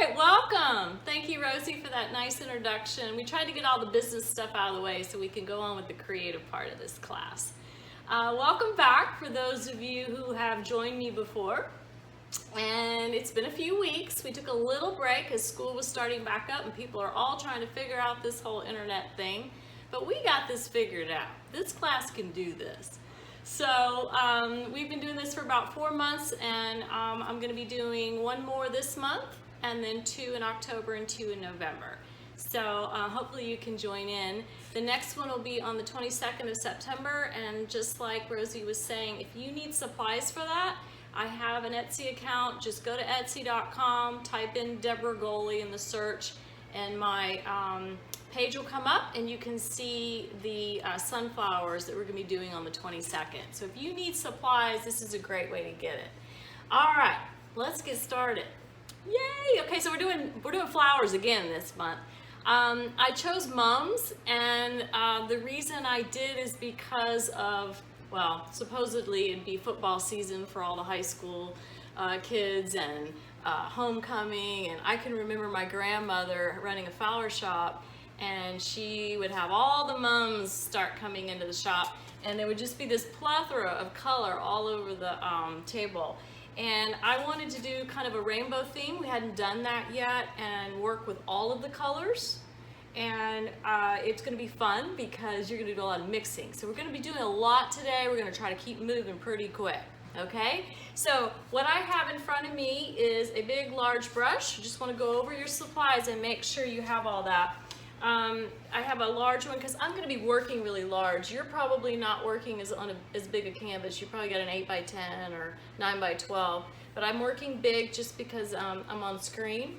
right, welcome. Thank you, Rosie, for that nice introduction. We tried to get all the business stuff out of the way so we can go on with the creative part of this class. Welcome back for those of you who have joined me before. And it's been a few weeks. We took a little break as school was starting back up and people are all trying to figure out this whole internet thing. But we got this figured out. This class can do this. So we've been doing this for about 4 months, and I'm going to be doing one more this month, and then 2 in October and 2 in November. So hopefully you can join in. The next one will be on the 22nd of September, and just like Rosie was saying, if you need supplies for that, I have an Etsy account. Just go to Etsy.com, type in Debra Goley in the search, and my page will come up and you can see the sunflowers that we're going to be doing on the 22nd. So if you need supplies, this is a great way to get it. All right, let's get started. Yay! Okay, so we're doing flowers again this month. I chose mums, and the reason I did is because of, well, supposedly it'd be football season for all the high school kids and homecoming, and I can remember my grandmother running a flower shop, and she would have all the mums start coming into the shop, and there would just be this plethora of color all over the table. And I wanted to do kind of a rainbow theme. We hadn't done that yet, and work with all of the colors. And it's going to be fun because you're going to do a lot of mixing. So we're going to be doing a lot today. We're going to try to keep moving pretty quick. Okay, so what I have in front of me is a big large brush. You just want to go over your supplies and make sure you have all that. I have a large one because I'm going to be working really large. You're probably not working on as big a canvas. You probably got an 8x10 or 9x12, but I'm working big just because I'm on screen.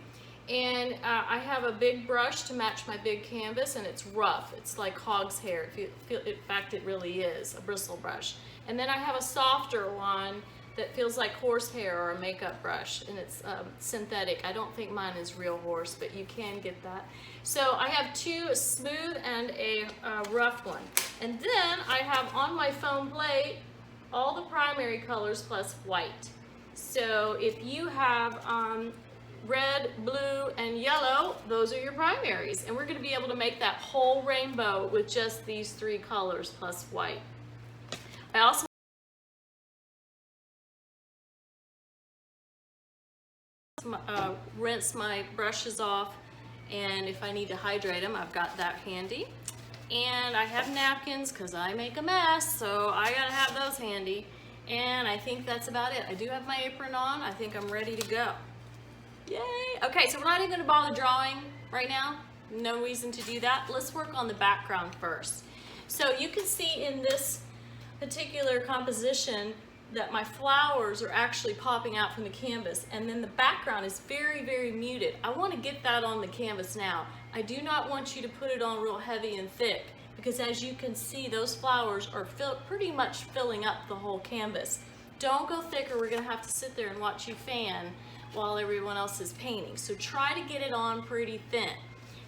And I have a big brush to match my big canvas, and it's rough. It's like hog's hair. In fact, it really is a bristle brush. And then I have a softer one that feels like horsehair or a makeup brush, and it's synthetic. I don't think mine is real horse, but you can get that. So I have 2, a smooth and a rough one. And then I have on my foam plate all the primary colors plus white. So if you have red, blue, and yellow, those are your primaries. And we're going to be able to make that whole rainbow with just these 3 colors plus white. I also rinse my brushes off, and if I need to hydrate them, I've got that handy. And I have napkins because I make a mess, so I gotta have those handy. And I think that's about it. I do have my apron on. I think I'm ready to go. Yay! Okay, so we're not even gonna bother drawing right now. No reason to do that. Let's work on the background first. So you can see in this particular composition that my flowers are actually popping out from the canvas, and then the background is very, very muted. I want to get that on the canvas now. I do not want you to put it on real heavy and thick, because as you can see, those flowers are pretty much filling up the whole canvas. Don't go thicker. We're going to have to sit there and watch you fan while everyone else is painting. So try to get it on pretty thin.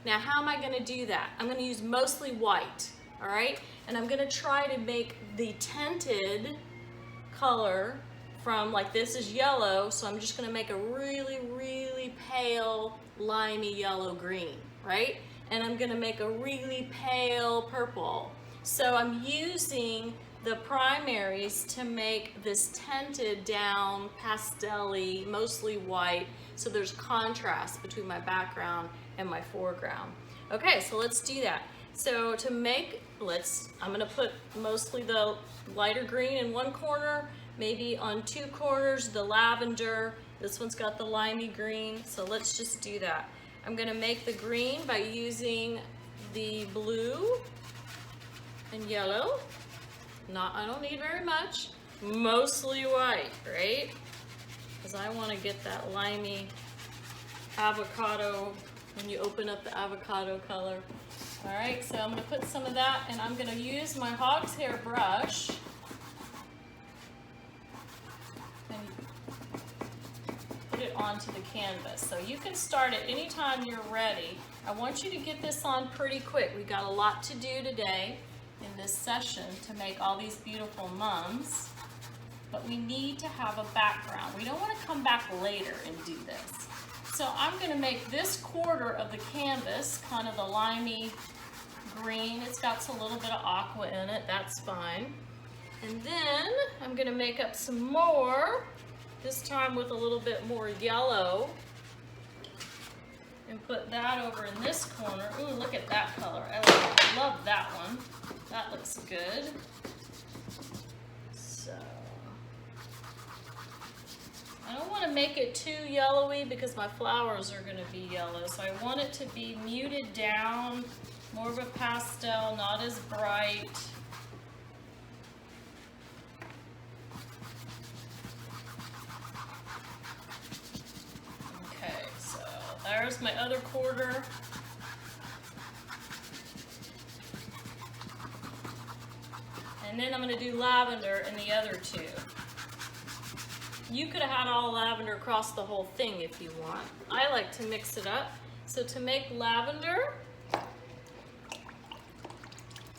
Now, how am I going to do that? I'm going to use mostly white, all right? And I'm going to try to make the tinted color from, like, this is yellow, so I'm just going to make a really, really pale limey yellow green, right? And I'm going to make a really pale purple. So I'm using the primaries to make this tinted down pastel-y, mostly white, so there's contrast between my background and my foreground. Okay, so let's do that. So to make, I'm gonna put mostly the lighter green in one corner, maybe on 2 corners, the lavender. This one's got the limey green, so let's just do that. I'm gonna make the green by using the blue and yellow. I don't need very much, mostly white, right? Because I wanna get that limey avocado, when you open up the avocado color. All right, so I'm going to put some of that, and I'm going to use my hog's hair brush and put it onto the canvas. So you can start it anytime you're ready. I want you to get this on pretty quick. We got a lot to do today in this session to make all these beautiful mums, but we need to have a background. We don't want to come back later and do this. So I'm going to make this quarter of the canvas kind of the limey green. It's got a little bit of aqua in it, that's fine. And then I'm going to make up some more, this time with a little bit more yellow, and put that over in this corner. Ooh, look at that color. I love that one. That looks good. So I don't want to make it too yellowy because my flowers are going to be yellow. So I want it to be muted down, more of a pastel, not as bright. Okay, so there's my other quarter. And then I'm going to do lavender in the other two. You could have had all lavender across the whole thing if you want. I like to mix it up. So to make lavender,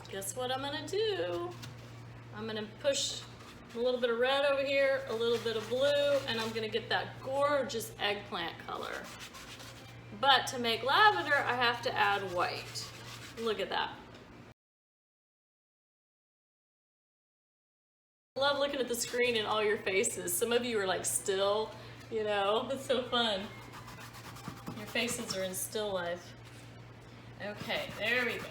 guess what I'm going to do? I'm going to push a little bit of red over here, a little bit of blue, and I'm going to get that gorgeous eggplant color. But to make lavender, I have to add white. Look at that. I love looking at the screen and all your faces. Some of you are like still, you know, it's so fun. Your faces are in still life. Okay, there we go.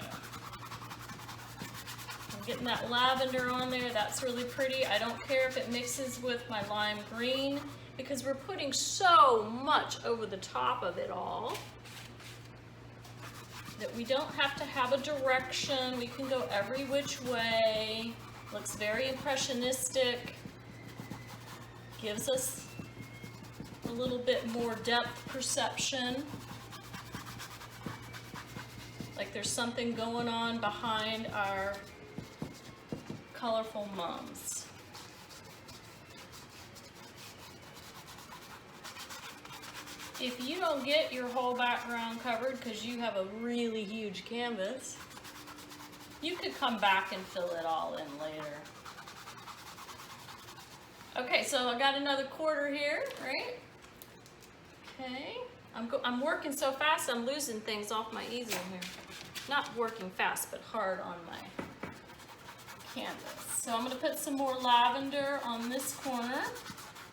I'm getting that lavender on there. That's really pretty. I don't care if it mixes with my lime green because we're putting so much over the top of it all that we don't have to have a direction. We can go every which way. Looks very impressionistic, gives us a little bit more depth perception, like there's something going on behind our colorful mums. If you don't get your whole background covered because you have a really huge canvas, you could come back and fill it all in later. Okay, so I got another quarter here, right? Okay, I'm working so fast I'm losing things off my easel here. Not working fast, but hard on my canvas. So I'm going to put some more lavender on this corner.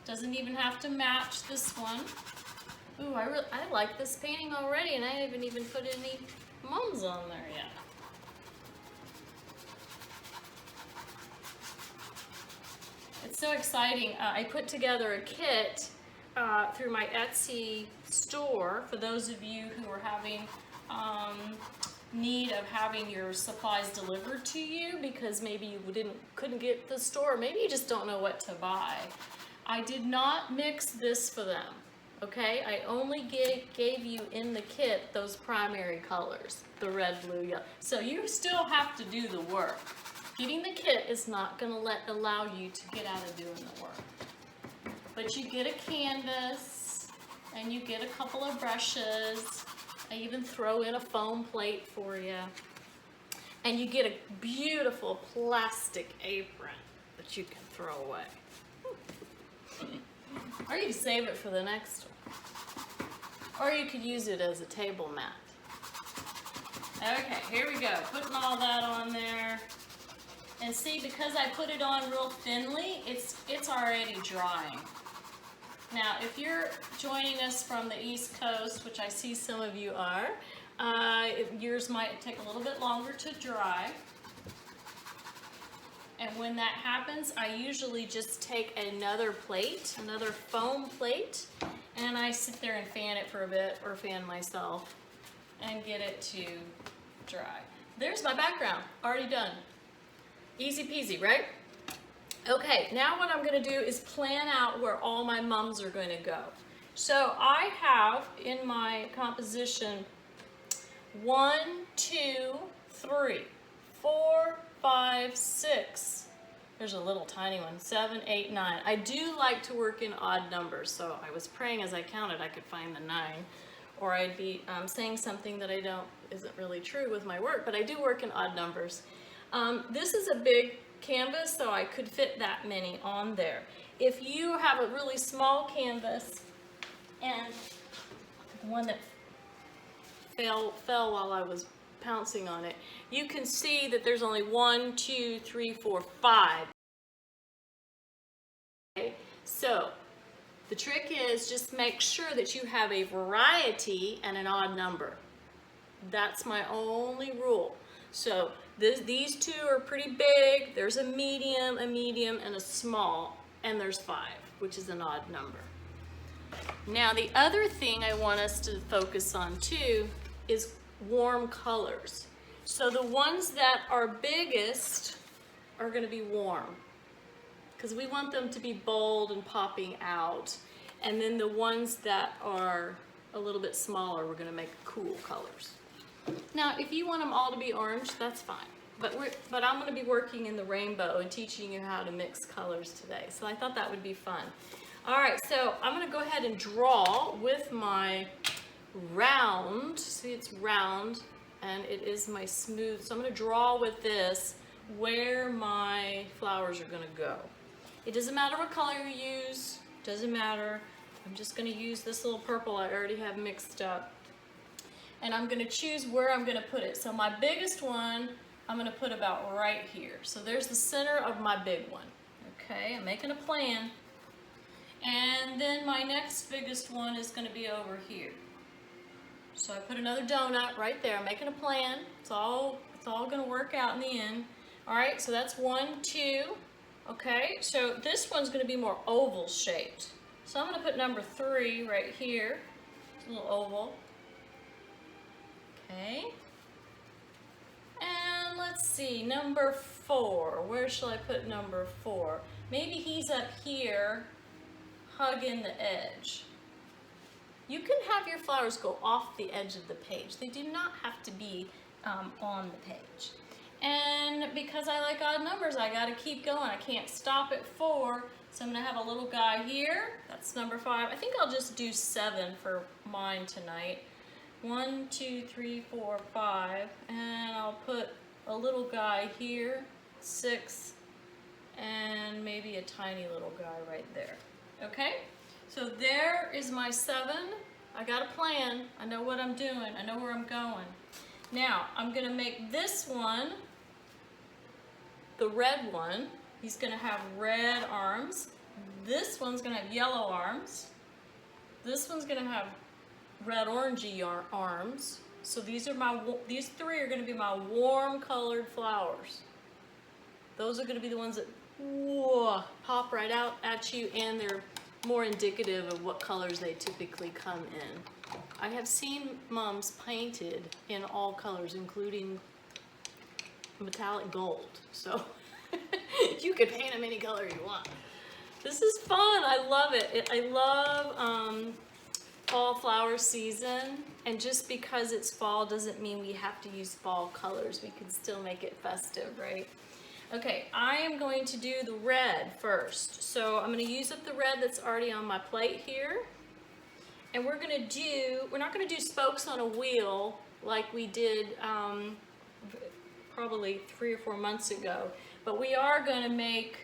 Doesn't even have to match this one. Ooh, I like this painting already, and I haven't even put any mums on there yet. It's so exciting. I put together a kit through my Etsy store for those of you who are having need of having your supplies delivered to you because maybe you couldn't get the store, maybe you just don't know what to buy. I did not mix this for them, okay? I only gave you in the kit those primary colors, the red, blue, yellow. So you still have to do the work. Getting the kit is not going to allow you to get out of doing the work. But you get a canvas, and you get a couple of brushes. I even throw in a foam plate for you. And you get a beautiful plastic apron that you can throw away. Or you can save it for the next one. Or you could use it as a table mat. Okay, here we go. Putting all that on there. And see, because I put it on real thinly, it's already drying. Now, if you're joining us from the East Coast, which I see some of you are, yours might take a little bit longer to dry. And when that happens, I usually just take another plate, another foam plate, and I sit there and fan it for a bit, or fan myself, and get it to dry. There's my background, already done. Easy peasy, right? Okay, now what I'm going to do is plan out where all my mums are going to go. So I have in my composition 1, 2, 3, 4, 5, 6. There's a little tiny one, 7, 8, 9. I do like to work in odd numbers, so I was praying as I counted I could find the 9, or I'd be saying something that isn't really true with my work, but I do work in odd numbers. This is a big canvas, so I could fit that many on there. If you have a really small canvas and one that fell while I was pouncing on it, you can see that there's only 1, 2, 3, 4, 5. Okay? So the trick is just make sure that you have a variety and an odd number. That's my only rule. So these two are pretty big. There's a medium, and a small, and there's 5, which is an odd number. Now the other thing I want us to focus on too is warm colors. So the ones that are biggest are going to be warm, because we want them to be bold and popping out. And then the ones that are a little bit smaller, we're going to make cool colors. Now, if you want them all to be orange, that's fine. But I'm going to be working in the rainbow and teaching you how to mix colors today. So I thought that would be fun. All right, so I'm going to go ahead and draw with my round. See, it's round, and it is my smooth. So I'm going to draw with this where my flowers are going to go. It doesn't matter what color you use. Doesn't matter. I'm just going to use this little purple I already have mixed up. And I'm going to choose where I'm going to put it. So my biggest one, I'm going to put about right here. So there's the center of my big one. Okay, I'm making a plan. And then my next biggest one is going to be over here. So I put another donut right there. I'm making a plan. It's all going to work out in the end. All right, so that's 1, 2. Okay, so this one's going to be more oval shaped. So I'm going to put number 3 right here. It's a little oval. Okay. And let's see, number 4. Where shall I put number 4? Maybe he's up here, hugging the edge. You can have your flowers go off the edge of the page. They do not have to be on the page. And because I like odd numbers, I got to keep going. I can't stop at 4. So I'm going to have a little guy here. That's number 5. I think I'll just do 7 for mine tonight. 1, 2, 3, 4, 5, and I'll put a little guy here, 6, and maybe a tiny little guy right there. Okay, so there is my 7. I got a plan. I know what I'm doing. I know where I'm going. Now I'm going to make this one, the red one. He's going to have red arms. This one's going to have yellow arms. This one's going to have red orangey arms. So these 3 are going to be my warm colored flowers. Those are going to be the ones that pop right out at you, and they're more indicative of what colors they typically come in. I have seen moms painted in all colors, including metallic gold. So you could paint them any color you want. This is fun. I love it. I love fall flower season, and just because it's fall doesn't mean we have to use fall colors. We can still make it festive, right? Okay, I am going to do the red first. So I'm going to use up the red that's already on my plate here, and we're not going to do spokes on a wheel like we did probably 3 or 4 months ago, but we are going to make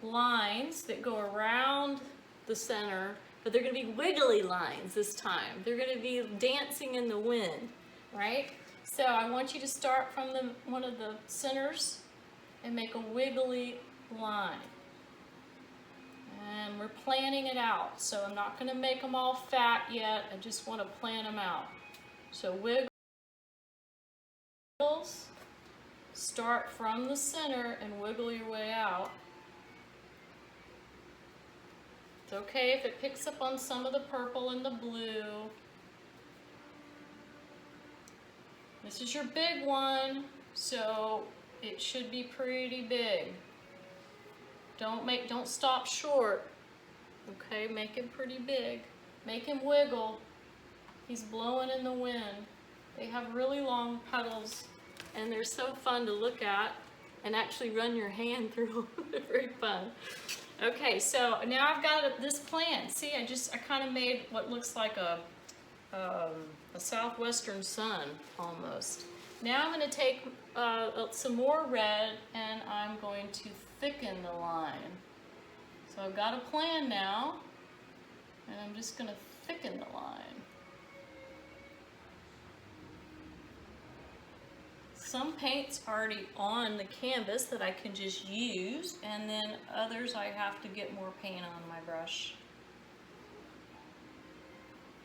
lines that go around the center. But they're going to be wiggly lines this time. They're going to be dancing in the wind, right? So I want you to start from one of the centers and make a wiggly line. And we're planning it out. So I'm not going to make them all fat yet. I just want to plan them out. So wiggles, start from the center and wiggle your way out. It's okay if it picks up on some of the purple and the blue. This is your big one, so it should be pretty big. Don't stop short. Okay, make him pretty big. Make him wiggle. He's blowing in the wind. They have really long petals, and they're so fun to look at and actually run your hand through. They're very fun. Okay, so now I've got this plan. See, I kind of made what looks like a southwestern sun almost. Now I'm going to take some more red, and I'm going to thicken the line. So I've got a plan now, and I'm just going to thicken the line. Some paint's already on the canvas that I can just use, and then others I have to get more paint on my brush.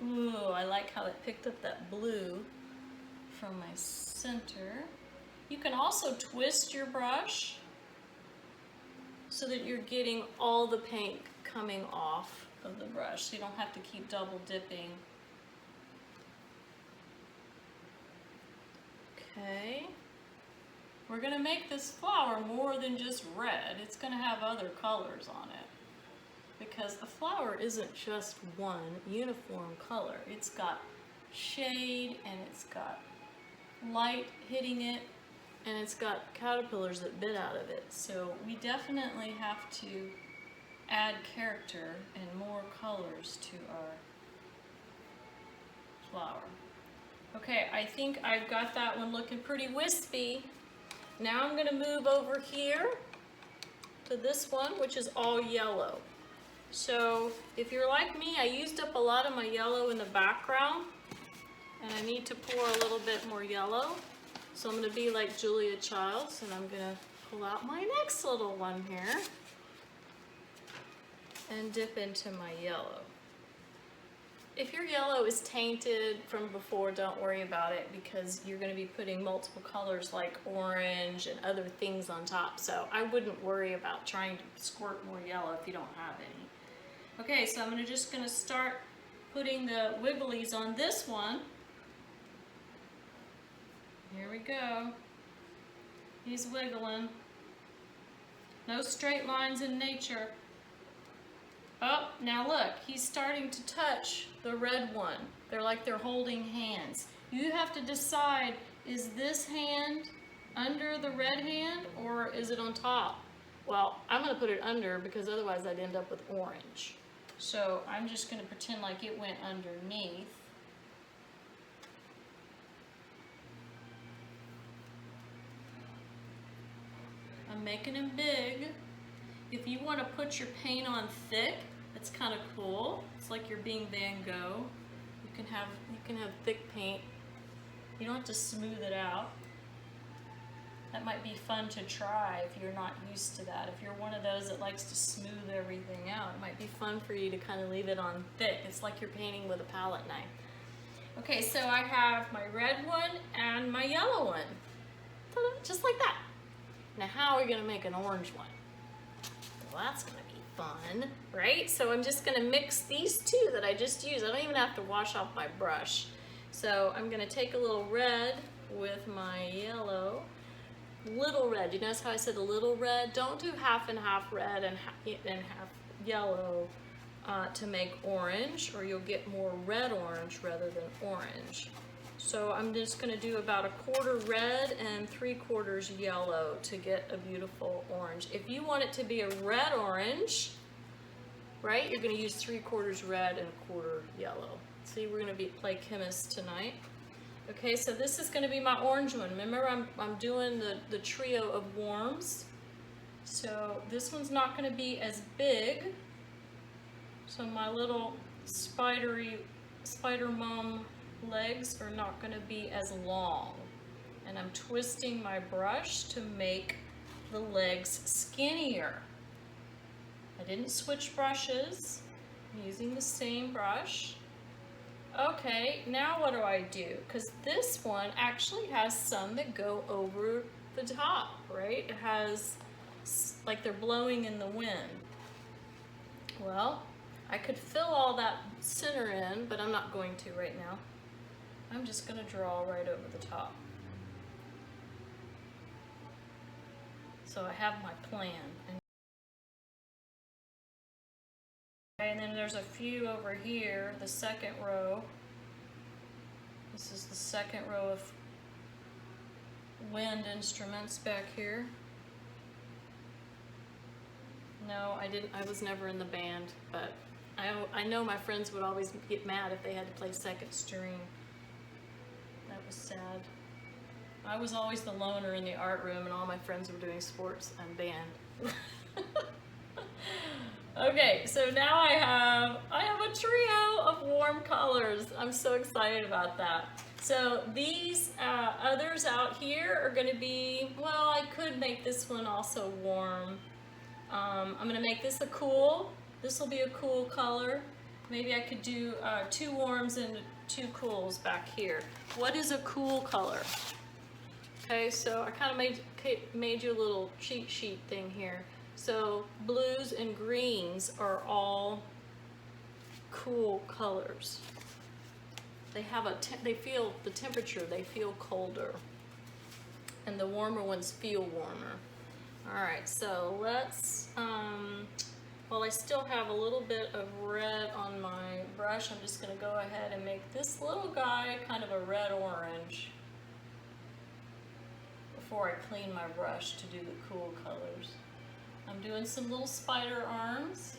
Ooh, I like how it picked up that blue from my center. You can also twist your brush so that you're getting all the paint coming off of the brush, so you don't have to keep double dipping. Okay, we're gonna make this flower more than just red. It's gonna have other colors on it, because the flower isn't just one uniform color. It's got shade, and it's got light hitting it, and it's got caterpillars that bit out of it. So we definitely have to add character and more colors to our flower. Okay, I think I've got that one looking pretty wispy. Now I'm gonna move over here to this one, which is all yellow. So if you're like me, I used up a lot of my yellow in the background, and I need to pour a little bit more yellow. So I'm gonna be like Julia Childs, and I'm gonna pull out my next little one here and dip into my yellow. If your yellow is tainted from before, don't worry about it, because you're going to be putting multiple colors like orange and other things on top. So I wouldn't worry about trying to squirt more yellow if you don't have any. Okay, so I'm just going to start putting the wigglies on this one. Here we go. He's wiggling. No straight lines in nature. Oh, now look, he's starting to touch the red one. They're like they're holding hands. You have to decide, is this hand under the red hand or is it on top? Well, I'm gonna put it under because otherwise I'd end up with orange. So I'm just gonna pretend like it went underneath. I'm making him big. If you want to put your paint on thick, it's kind of cool. It's like you're being Van Gogh. You can have thick paint. You don't have to smooth it out. That might be fun to try if you're not used to that. If you're one of those that likes to smooth everything out, it might be fun for you to kind of leave it on thick. It's like you're painting with a palette knife. Okay, so I have my red one and my yellow one. Ta-da, just like that. Now how are we gonna make an orange one? Well, that's gonna be fun, right? So I'm just gonna mix these two that I just used. I don't even have to wash off my brush. So I'm gonna take a little red with my yellow. Little red, you notice how I said a little red? Don't do half and half red and half yellow to make orange, or you'll get more red orange rather than orange. So I'm just gonna do about 1/4 red and 3/4 yellow to get a beautiful orange. If you want it to be a red orange, right, you're gonna use 3/4 red and 1/4 yellow. See, we're gonna play chemist tonight. Okay, so this is gonna be my orange one. Remember, I'm doing the trio of worms. So this one's not gonna be as big. So my little spider mom legs are not going to be as long, and I'm twisting my brush to make the legs skinnier. I didn't switch brushes. I'm using the same brush. Okay, now what do? Because this one actually has some that go over the top, right? It has like they're blowing in the wind. Well, I could fill all that center in, but I'm not going to right now. I'm just going to draw right over the top. So I have my plan. Okay, and then there's a few over here, the second row. This is the second row of wind instruments back here. No, I was never in the band, but I know my friends would always get mad if they had to play second string. That was sad. I was always the loner in the art room, and all my friends were doing sports and band. Okay, so now I have a trio of warm colors. I'm so excited about that. So these others out here are gonna be, well, I could make this one also warm. I'm gonna make this a cool. This will be a cool color. Maybe I could do 2 warms and 2 cools back here. What is a cool color? Okay, so I kind of made you a little cheat sheet thing here. So blues and greens are all cool colors. They have they feel the temperature, they feel colder. And the warmer ones feel warmer. All right, so let's, well, I still have a little bit of red on my brush. I'm just gonna go ahead and make this little guy kind of a red-orange before I clean my brush to do the cool colors. I'm doing some little spider arms.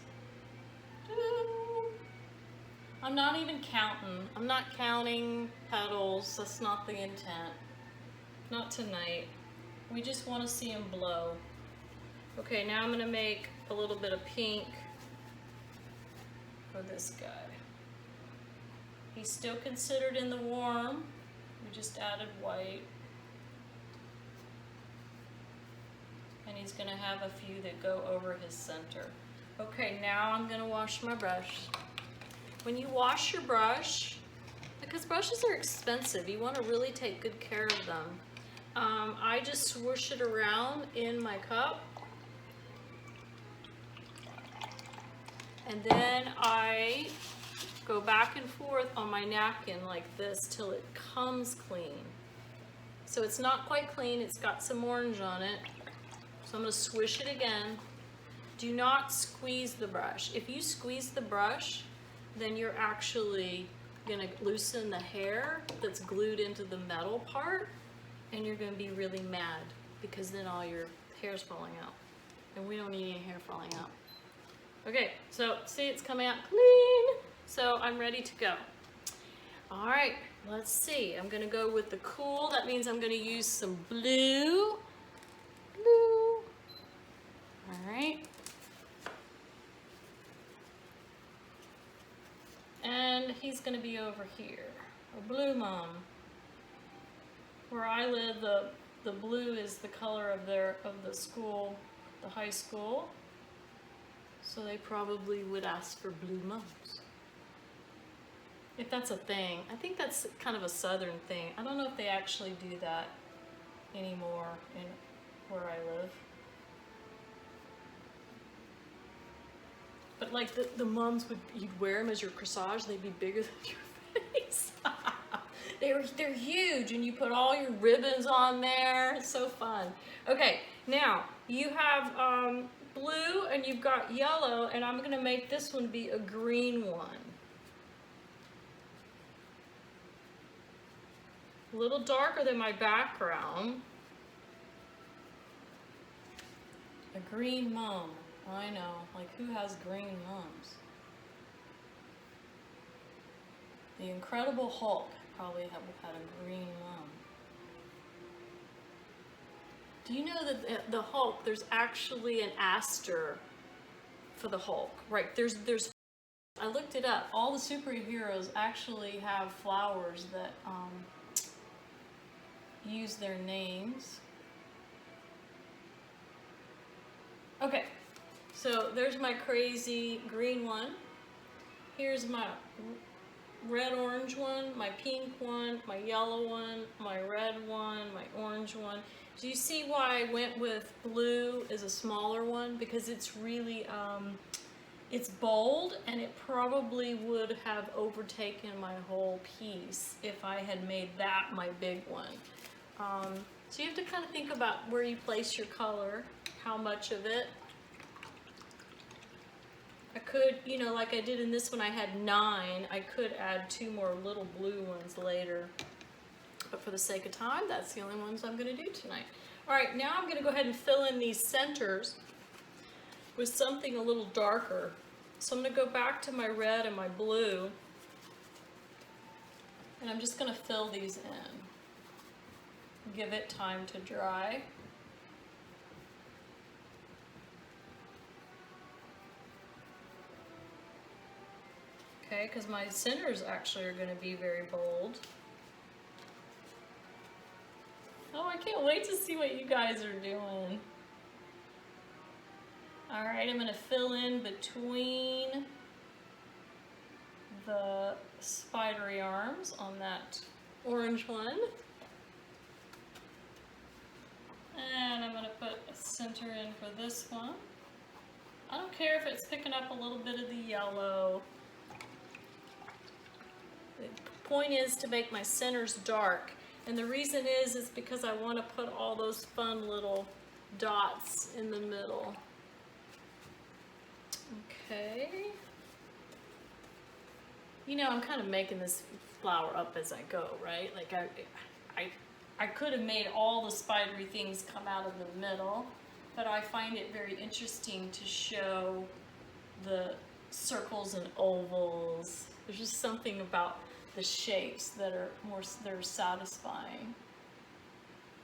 I'm not even counting. I'm not counting petals. That's not the intent. Not tonight. We just want to see him blow. Okay, now I'm going to make a little bit of pink for this guy. He's still considered in the warm. We just added white. And he's going to have a few that go over his center. Okay, now I'm going to wash my brush. When you wash your brush, because brushes are expensive, you want to really take good care of them. I just swoosh it around in my cup. And then I go back and forth on my napkin like this till it comes clean. So it's not quite clean, it's got some orange on it. So I'm going to swish it again. Do not squeeze the brush. If you squeeze the brush, then you're actually going to loosen the hair that's glued into the metal part, and you're going to be really mad because then all your hair's falling out. And we don't need any hair falling out. Okay, so see, it's coming out clean. So I'm ready to go. All right, let's see. I'm going to go with the cool. That means I'm going to use some blue. All right. And he's going to be over here, a blue mom. Where I live, the blue is the color of the school, the high school. So they probably would ask for blue mums. If that's a thing. I think that's kind of a southern thing. I don't know if they actually do that anymore in where I live. But like the mums you'd wear them as your corsage, they'd be bigger than your face. They're huge, and you put all your ribbons on there. It's so fun. Okay, now you have blue and you've got yellow, and I'm gonna make this one be a green one. A little darker than my background. A green mum. I know, like who has green mums? The Incredible Hulk probably had a green mum. Do you know that the Hulk, there's actually an aster for the Hulk, right? There's I looked it up. All the superheroes actually have flowers that use their names. Okay. So there's my crazy green one. Here's my red-orange one, my pink one, my yellow one, my red one, my orange one. Do you see why I went with blue as a smaller one? Because it's really, it's bold, and it probably would have overtaken my whole piece if I had made that my big one. So you have to kind of think about where you place your color, how much of it. I could, you know, like I did in this one, I had 9. I could add 2 more little blue ones later. But for the sake of time, that's the only ones I'm going to do tonight. All right, now I'm going to go ahead and fill in these centers with something a little darker. So I'm going to go back to my red and my blue. And I'm just going to fill these in. Give it time to dry. Okay, because my centers actually are going to be very bold. Oh, I can't wait to see what you guys are doing. All right, I'm going to fill in between the spidery arms on that orange one. And I'm going to put a center in for this one. I don't care if it's picking up a little bit of the yellow. The point is to make my centers dark. And the reason is because I want to put all those fun little dots in the middle. Okay. You know, I'm kind of making this flower up as I go, right? Like I could have made all the spidery things come out of the middle, but I find it very interesting to show the circles and ovals. There's just something about the shapes that are they're satisfying.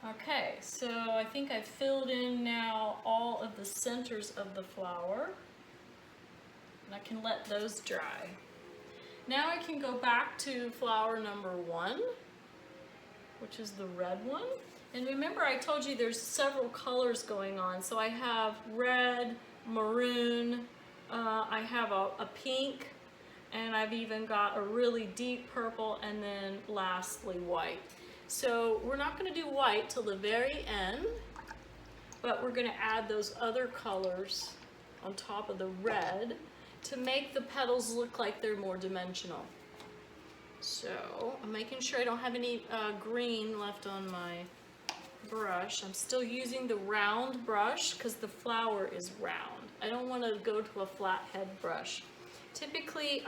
Okay, so I think I've filled in now all of the centers of the flower, and I can let those dry. Now I can go back to flower number 1, which is the red one. And remember, I told you there's several colors going on. So I have red, maroon, I have a pink, and I've even got a really deep purple, and then lastly white. So we're not going to do white till the very end, but we're going to add those other colors on top of the red to make the petals look like they're more dimensional. So I'm making sure I don't have any green left on my brush. I'm still using the round brush because the flower is round. I don't want to go to a flat head brush. Typically,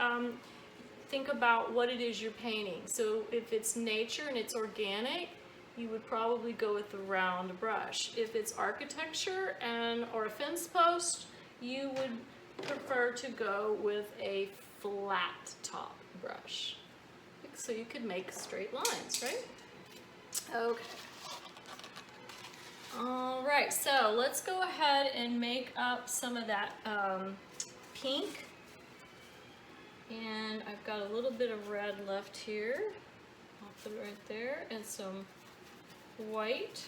think about what it is you're painting. So if it's nature and it's organic, you would probably go with the round brush. If it's architecture or a fence post, you would prefer to go with a flat top brush. So you could make straight lines, right? Okay. All right, so let's go ahead and make up some of that pink. And I've got a little bit of red left here. I'll put it right there, and some white.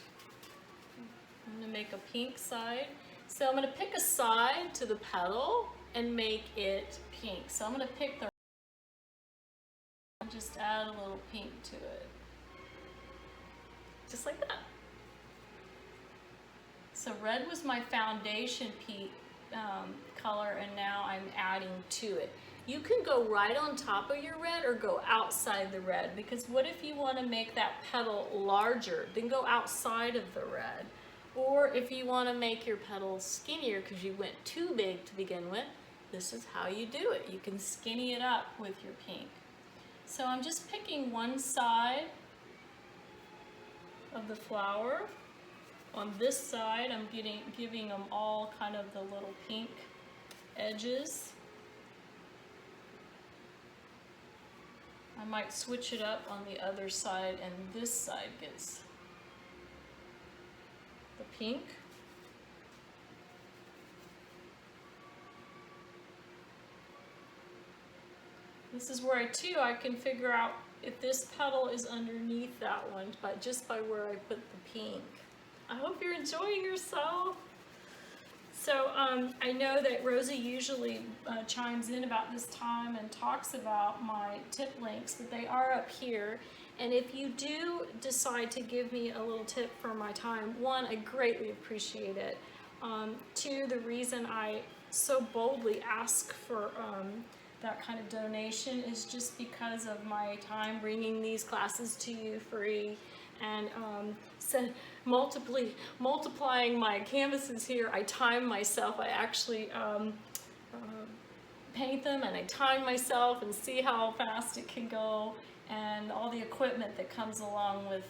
I'm gonna make a pink side. So I'm gonna pick a side to the petal and make it pink. So I'm gonna pick the, just add a little pink to it. Just like that. So red was my foundation color, and now I'm adding to it. You can go right on top of your red or go outside the red, because what if you want to make that petal larger? Then go outside of the red. Or if you want to make your petals skinnier because you went too big to begin with, this is how you do it. You can skinny it up with your pink. So I'm just picking one side of the flower. On this side, I'm giving them all kind of the little pink edges. I might switch it up on the other side, and this side gets the pink. This is where I can figure out if this petal is underneath that one, but just by where I put the pink. I hope you're enjoying yourself. So I know that Rosie usually chimes in about this time and talks about my tip links, but they are up here. And if you do decide to give me a little tip for my time, one, I greatly appreciate it. Two, the reason I so boldly ask for that kind of donation is just because of my time bringing these classes to you free, and multiplying my canvases here. I time myself. I actually paint them, and I time myself and see how fast it can go, and all the equipment that comes along with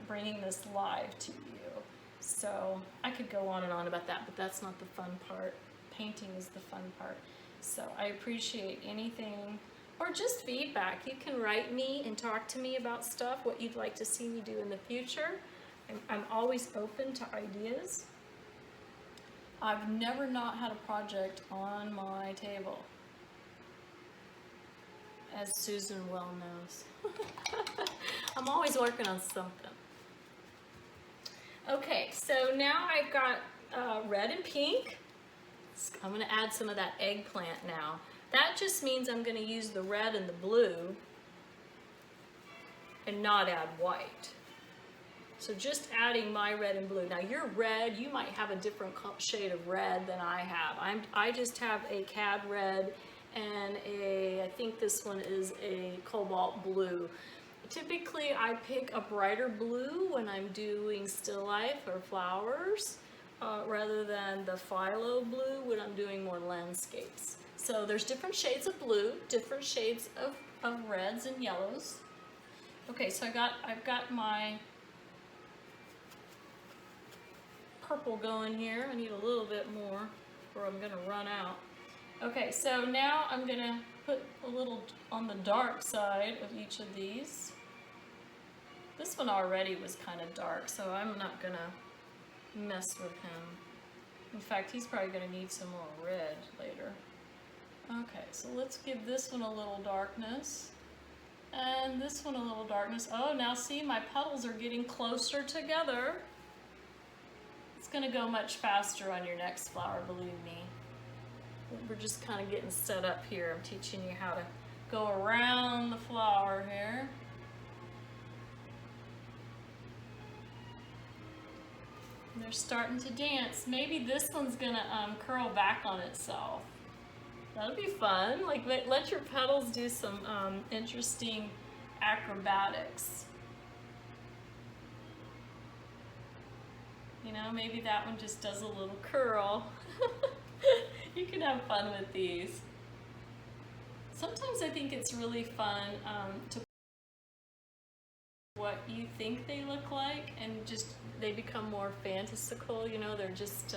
bringing this live to you. So I could go on and on about that, but that's not the fun part. Painting is the fun part. So I appreciate anything, or just feedback. You can write me and talk to me about stuff, what you'd like to see me do in the future. I'm always open to ideas. I've never not had a project on my table. as Susan well knows. I'm always working on something. Okay, so now I've got red and pink. I'm going to add some of that eggplant now. That just means I'm going to use the red and the blue and not add white. So just adding my red and blue. Now your red, you might have a different shade of red than I have. I just have a cad red and I think this one is a cobalt blue. Typically I pick a brighter blue when I'm doing still life or flowers rather than the phthalo blue when I'm doing more landscapes. So there's different shades of blue, different shades of reds and yellows. Okay, so I've got my purple going here. I need a little bit more or I'm gonna run out. Okay, so now I'm gonna put a little on the dark side of each of these. This one already was kind of dark, so I'm not gonna mess with him. In fact, he's probably gonna need some more red later. Okay, so let's give this one a little darkness. And this one a little darkness. Oh, now see, my petals are getting closer together. It's gonna go much faster on your next flower, believe me. We're just kind of getting set up here. I'm teaching you how to go around the flower here. And they're starting to dance. Maybe this one's gonna curl back on itself. That'll be fun. Like let your petals do some interesting acrobatics. You know, maybe that one just does a little curl. You can have fun with these. Sometimes I think it's really fun to what you think they look like and just they become more fantastical, you know, they're just